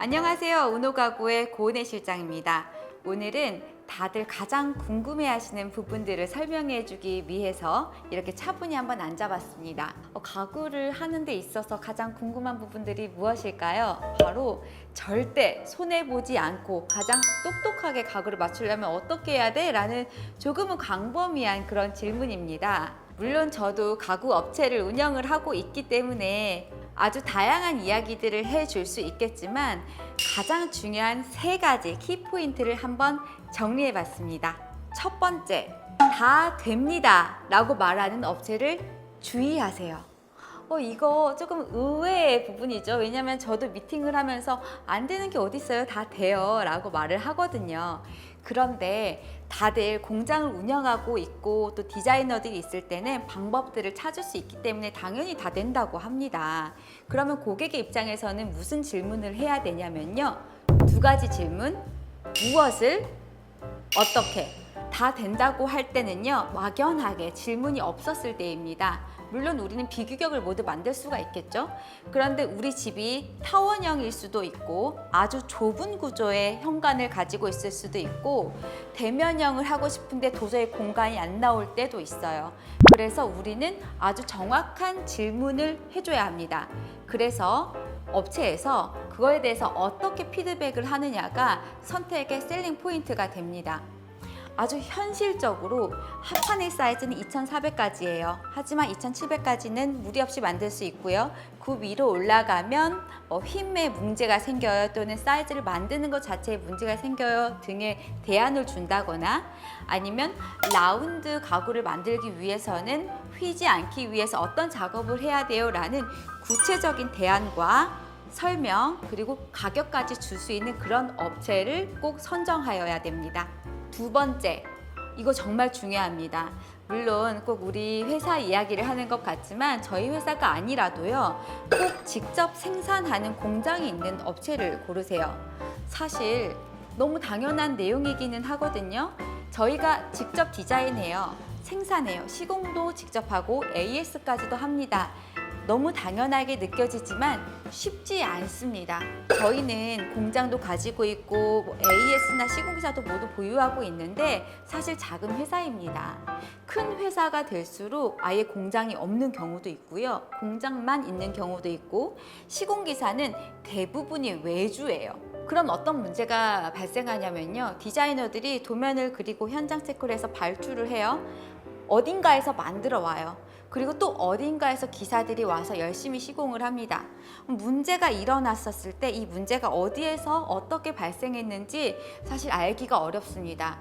안녕하세요. 우노가구의 고은혜 실장입니다. 오늘은 다들 가장 궁금해하시는 부분들을 설명해주기 위해서 이렇게 차분히 한번 앉아봤습니다. 가구를 하는 데 있어서 가장 궁금한 부분들이 무엇일까요? 바로 절대 손해보지 않고 가장 똑똑하게 가구를 맞추려면 어떻게 해야 돼? 라는 조금은 광범위한 그런 질문입니다. 물론 저도 가구 업체를 운영을 하고 있기 때문에 아주 다양한 이야기들을 해줄 수 있겠지만 가장 중요한 세 가지 키포인트를 한번 정리해 봤습니다. 첫 번째, 다 됩니다 라고 말하는 업체를 주의하세요. 이거 조금 의외의 부분이죠. 왜냐면 저도 미팅을 하면서 안 되는 게 어디 있어요? 다 돼요 라고 말을 하거든요. 그런데 다들 공장을 운영하고 있고 또 디자이너들이 있을 때는 방법들을 찾을 수 있기 때문에 당연히 다 된다고 합니다. 그러면 고객의 입장에서는 무슨 질문을 해야 되냐면요. 두 가지 질문. 무엇을 어떻게 다 된다고 할 때는요. 막연하게 질문이 없었을 때입니다. 물론 우리는 비규격을 모두 만들 수가 있겠죠. 그런데 우리 집이 타원형일 수도 있고 아주 좁은 구조의 현관을 가지고 있을 수도 있고 대면형을 하고 싶은데 도저히 공간이 안 나올 때도 있어요. 그래서 우리는 아주 정확한 질문을 해줘야 합니다. 그래서 업체에서 그거에 대해서 어떻게 피드백을 하느냐가 선택의 셀링 포인트가 됩니다. 아주 현실적으로 합판의 사이즈는 2,400까지예요. 하지만 2,700까지는 무리 없이 만들 수 있고요. 그 위로 올라가면 힘에 문제가 생겨요. 또는 사이즈를 만드는 것 자체에 문제가 생겨요 등의 대안을 준다거나 아니면 라운드 가구를 만들기 위해서는 휘지 않기 위해서 어떤 작업을 해야 돼요 라는 구체적인 대안과 설명 그리고 가격까지 줄 수 있는 그런 업체를 꼭 선정하여야 됩니다. 두 번째, 이거 정말 중요합니다. 물론 꼭 우리 회사 이야기를 하는 것 같지만 저희 회사가 아니라도요. 꼭 직접 생산하는 공장이 있는 업체를 고르세요. 사실 너무 당연한 내용이기는 하거든요. 저희가 직접 디자인해요. 생산해요. 시공도 직접 하고 AS까지도 합니다. 너무 당연하게 느껴지지만 쉽지 않습니다. 저희는 공장도 가지고 있고 AS나 시공기사도 모두 보유하고 있는데 사실 작은 회사입니다. 큰 회사가 될수록 아예 공장이 없는 경우도 있고요. 공장만 있는 경우도 있고 시공기사는 대부분이 외주예요. 그럼 어떤 문제가 발생하냐면요. 디자이너들이 도면을 그리고 현장 체크를 해서 발주를 해요. 어딘가에서 만들어 와요. 그리고 또 어딘가에서 기사들이 와서 열심히 시공을 합니다. 문제가 일어났었을 때 이 문제가 어디에서 어떻게 발생했는지 사실 알기가 어렵습니다.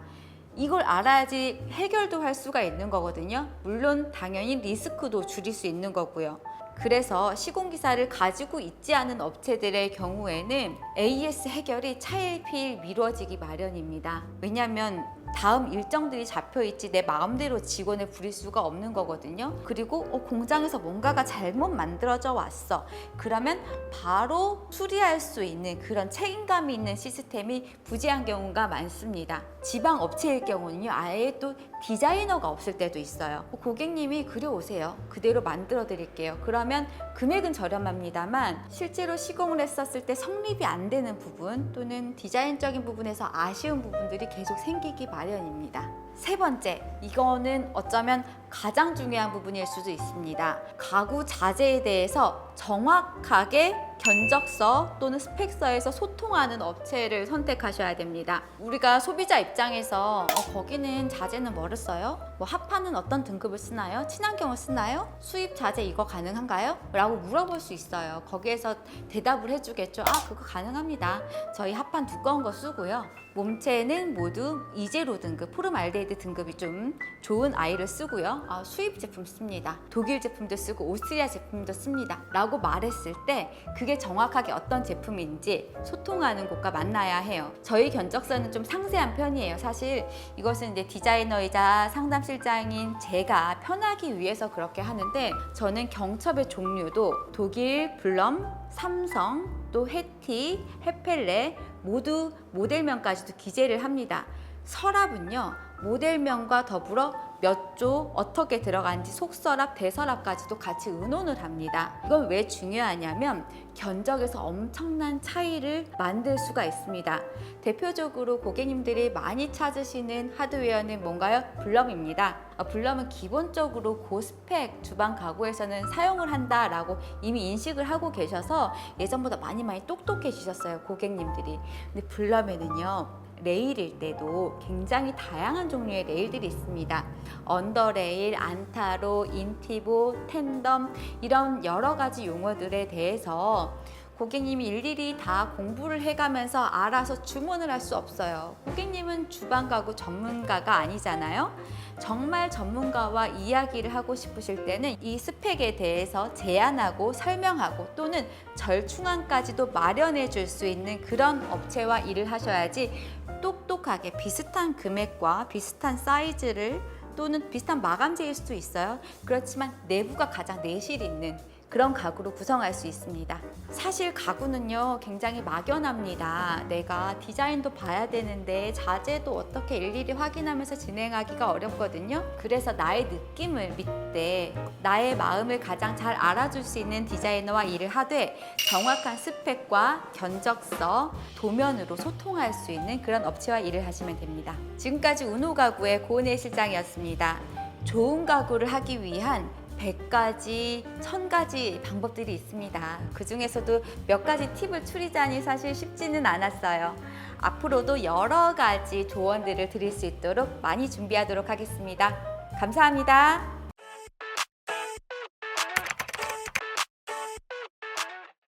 이걸 알아야지 해결도 할 수가 있는 거거든요. 물론 당연히 리스크도 줄일 수 있는 거고요. 그래서 시공기사를 가지고 있지 않은 업체들의 경우에는 AS 해결이 차일피일 미뤄지기 마련입니다. 왜냐하면 다음 일정들이 잡혀있지 내 마음대로 직원을 부릴 수가 없는 거거든요. 그리고 공장에서 뭔가가 잘못 만들어져 왔어. 그러면 바로 수리할 수 있는 그런 책임감이 있는 시스템이 부재한 경우가 많습니다. 지방 업체일 경우는요. 아예 또 디자이너가 없을 때도 있어요. 고객님이 그려 오세요. 그대로 만들어 드릴게요. 그러면 금액은 저렴합니다만 실제로 시공을 했었을 때 성립이 안 되는 부분 또는 디자인적인 부분에서 아쉬운 부분들이 계속 생기기 마련입니다. 세 번째, 이거는 어쩌면 가장 중요한 부분일 수도 있습니다. 가구 자재에 대해서 정확하게 견적서 또는 스펙서에서 소통하는 업체를 선택하셔야 됩니다. 우리가 소비자 입장에서 거기는 자재는 뭐를 써요? 합판은 어떤 등급을 쓰나요? 친환경을 쓰나요? 수입 자재 이거 가능한가요? 라고 물어볼 수 있어요. 거기에서 대답을 해주겠죠. 그거 가능합니다. 저희 합판 두꺼운 거 쓰고요. 몸체는 모두 이제로 등급, 포름알데히드 등급이 좀 좋은 아이를 쓰고요. 수입 제품 씁니다. 독일 제품도 쓰고 오스트리아 제품도 씁니다. 라고 말했을 때 그게 정확하게 어떤 제품인지 소통하는 곳과 만나야 해요. 저희 견적서는 좀 상세한 편이에요. 사실 이것은 이제 디자이너이자 상담실장인 제가 편하기 위해서 그렇게 하는데 저는 경첩의 종류도 독일, 블럼, 삼성, 또 해티, 헤펠레 모두 모델명까지도 기재를 합니다. 서랍은요. 모델명과 더불어 몇 조 어떻게 들어간지 속서랍, 대서랍까지도 같이 의논을 합니다. 이건 왜 중요하냐면 견적에서 엄청난 차이를 만들 수가 있습니다. 대표적으로 고객님들이 많이 찾으시는 하드웨어는 뭔가요? 블럼입니다. 블럼은 기본적으로 고스펙 주방 가구에서는 사용을 한다라고 이미 인식을 하고 계셔서 예전보다 많이 똑똑해지셨어요, 고객님들이. 근데 블럼에는요, 레일일 때도 굉장히 다양한 종류의 레일들이 있습니다. 언더레일, 안타로, 인티보, 텐덤 이런 여러 가지 용어들에 대해서 고객님이 일일이 다 공부를 해가면서 알아서 주문을 할 수 없어요. 고객님은 주방 가구 전문가가 아니잖아요. 정말 전문가와 이야기를 하고 싶으실 때는 이 스펙에 대해서 제안하고 설명하고 또는 절충안까지도 마련해 줄 수 있는 그런 업체와 일을 하셔야지 똑똑하게 비슷한 금액과 비슷한 사이즈를 또는 비슷한 마감재일 수도 있어요. 그렇지만 내부가 가장 내실 있는 그런 가구로 구성할 수 있습니다. 사실 가구는요, 굉장히 막연합니다. 내가 디자인도 봐야 되는데 자재도 어떻게 일일이 확인하면서 진행하기가 어렵거든요. 그래서 나의 느낌을 믿되 나의 마음을 가장 잘 알아줄 수 있는 디자이너와 일을 하되 정확한 스펙과 견적서, 도면으로 소통할 수 있는 그런 업체와 일을 하시면 됩니다. 지금까지 운호가구의 고은혜 실장이었습니다. 좋은 가구를 하기 위한 100가지, 1000가지 방법들이 있습니다. 그 중에서도 몇 가지 팁을 추리자니 사실 쉽지는 않았어요. 앞으로도 여러 가지 조언들을 드릴 수 있도록 많이 준비하도록 하겠습니다. 감사합니다.